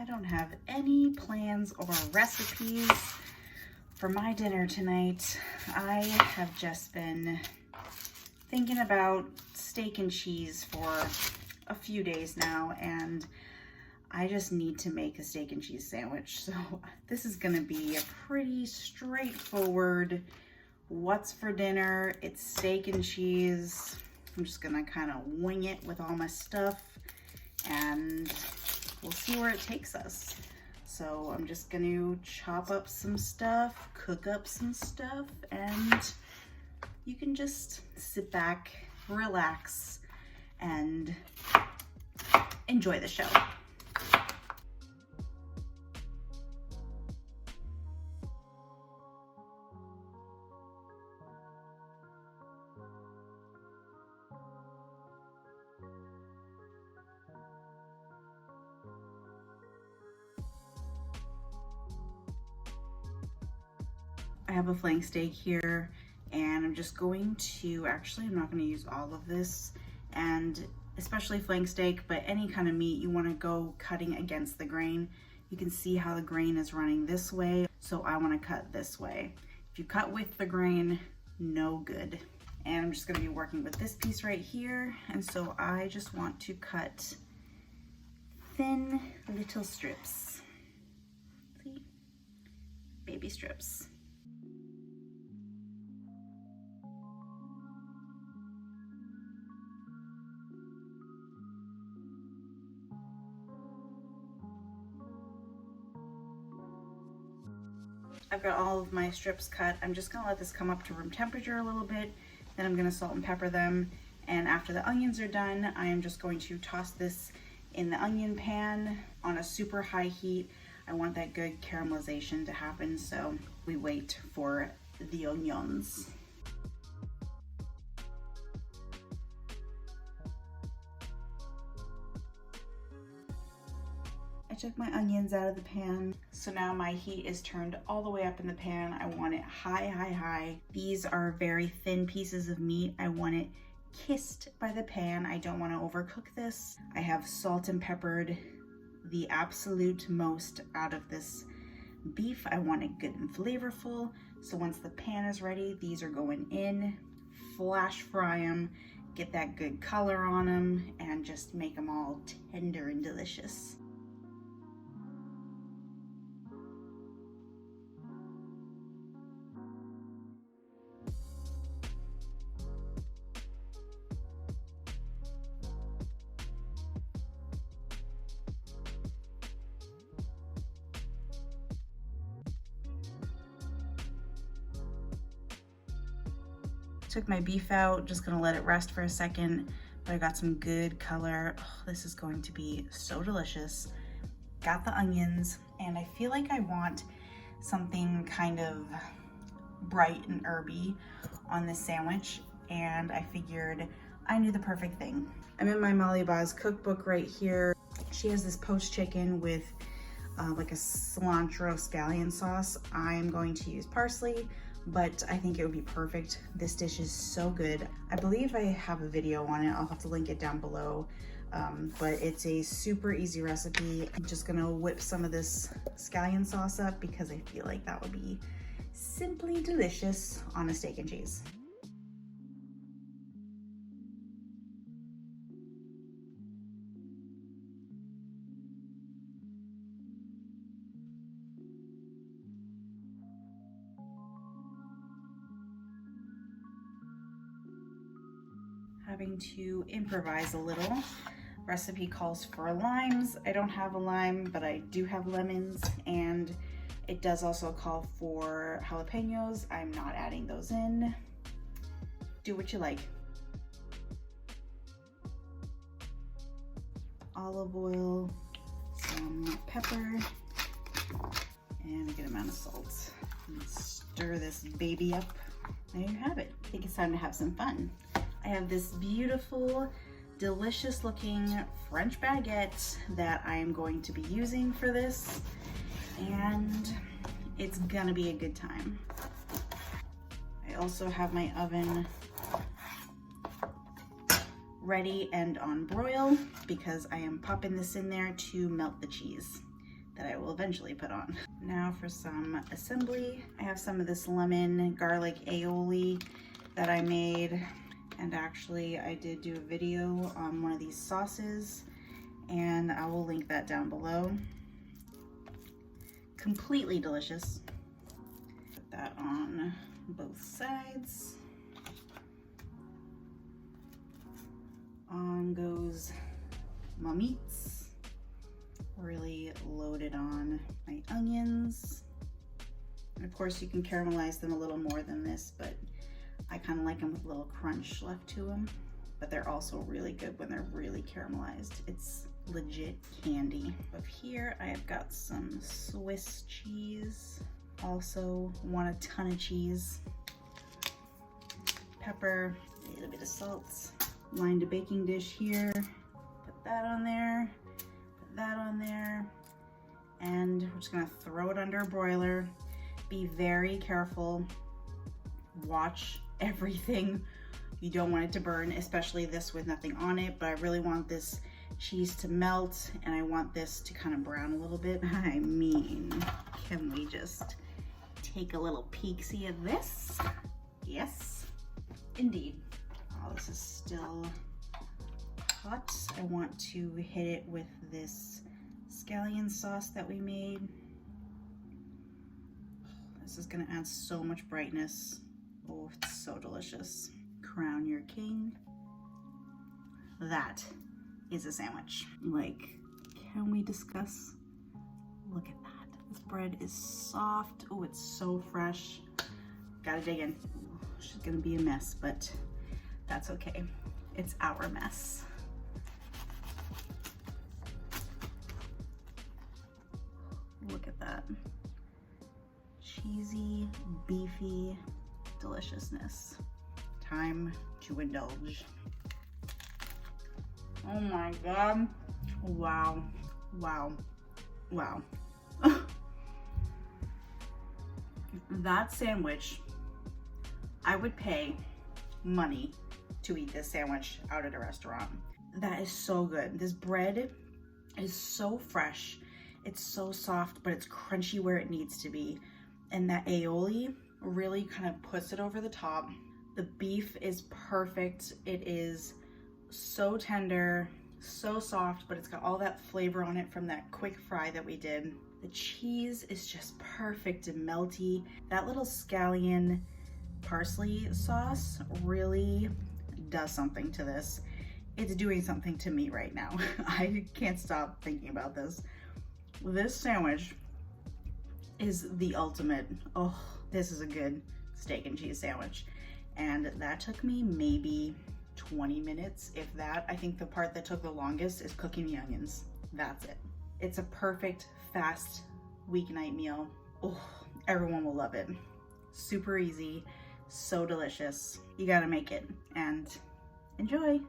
I don't have any plans or recipes for my dinner tonight. I have just been thinking about steak and cheese for a few days now, and I just need to make a steak and cheese sandwich. So this is gonna be a pretty straightforward what's for dinner. It's steak and cheese. I'm just gonna kind of wing it with all my stuff and we'll see where it takes us. So I'm just gonna chop up some stuff, cook up some stuff, and you can just sit back, relax, and enjoy the show. I have a flank steak here, and I'm just going to, actually I'm not going to use all of this, and especially flank steak, but any kind of meat, you want to go cutting against the grain. You can see how the grain is running this way, so I want to cut this way. If you cut with the grain, no good. And I'm just going to be working with this piece right here, and so I just want to cut thin little strips. See? Baby strips. I've got all of my strips cut. I'm just gonna let this come up to room temperature a little bit. Then I'm gonna salt and pepper them. And after the onions are done, I am just going to toss this in the onion pan on a super high heat. I want that good caramelization to happen, so we wait for the onions. I took my onions out of the pan. So now my heat is turned all the way up in the pan. I want it high, high, high. These are very thin pieces of meat. I want it kissed by the pan. I don't want to overcook this. I have salt and peppered the absolute most out of this beef. I want it good and flavorful. So once the pan is ready, these are going in. Flash fry them, get that good color on them, and just make them all tender and delicious. Took my beef out, just gonna let it rest for a second, but I got some good color. Oh, this is going to be so delicious. Got the onions, and I feel like I want something kind of bright and herby on this sandwich, and I figured I knew the perfect thing. I'm in my Molly Ba's cookbook right here. She has this poached chicken with like a cilantro scallion sauce. I'm going to use parsley, but I think it would be perfect. This dish is so good. I believe I have a video on it. I'll have to link it down below. But it's a super easy recipe. I'm just gonna whip some of this scallion sauce up because I feel like that would be simply delicious on a steak and cheese. Having to improvise a little. Recipe calls for limes. I don't have a lime, but I do have lemons, and it does also call for jalapenos. I'm not adding those in. Do what you like. Olive oil, some pepper, and a good amount of salt. And stir this baby up. There you have it. I think it's time to have some fun. I have this beautiful, delicious looking French baguette that I am going to be using for this, and it's gonna be a good time. I also have my oven ready and on broil because I am popping this in there to melt the cheese. that I will eventually put on. Now for some assembly. I have some of this lemon garlic aioli that I made, and actually I did do a video on one of these sauces, and I will link that down below. Completely delicious. Put that on both sides. On goes my meats. Really loaded on my onions. And of course you can caramelize them a little more than this, but I kind of like them with a little crunch left to them. But they're also really good when they're really caramelized. It's legit candy. Up here I have got some Swiss cheese. Also want a ton of cheese. Pepper, a little bit of salt. Lined a baking dish here. Put that on there. Put that on there. And we're just gonna throw it under a broiler. Be very careful. Watch everything. You don't want it to burn, especially this with nothing on it, but I really want this cheese to melt, and I want this to kind of brown a little bit. I mean, can we just take a little peek-see at this? Yes, indeed. Oh, this is still hot. I want to hit it with this scallion sauce that we made. This is gonna add so much brightness. Oh, it's so delicious. Crown your king. That is a sandwich. Like, can we discuss? Look at that. This bread is soft. Oh, it's so fresh. Gotta dig in. She's gonna be a mess, but that's okay. It's our mess. Look at that. Cheesy, beefy deliciousness. Time to indulge. Oh my God. Wow. Wow. Wow. That sandwich, I would pay money to eat this sandwich out at a restaurant. That is so good. This bread is so fresh. It's so soft, but it's crunchy where it needs to be. And that aioli really kind of puts it over the top. The beef is perfect. It is so tender, so soft, but it's got all that flavor on it from that quick fry that we did. The cheese is just perfect and melty. That little scallion parsley sauce really does something to this. It's doing something to me right now. I can't stop thinking about this. This sandwich is the ultimate. Oh, this is a good steak and cheese sandwich. And that took me maybe 20 minutes, if that. I think the part that took the longest is cooking the onions. That's it. It's a perfect, fast weeknight meal. Oh, everyone will love it. Super easy, so delicious. You gotta make it and enjoy.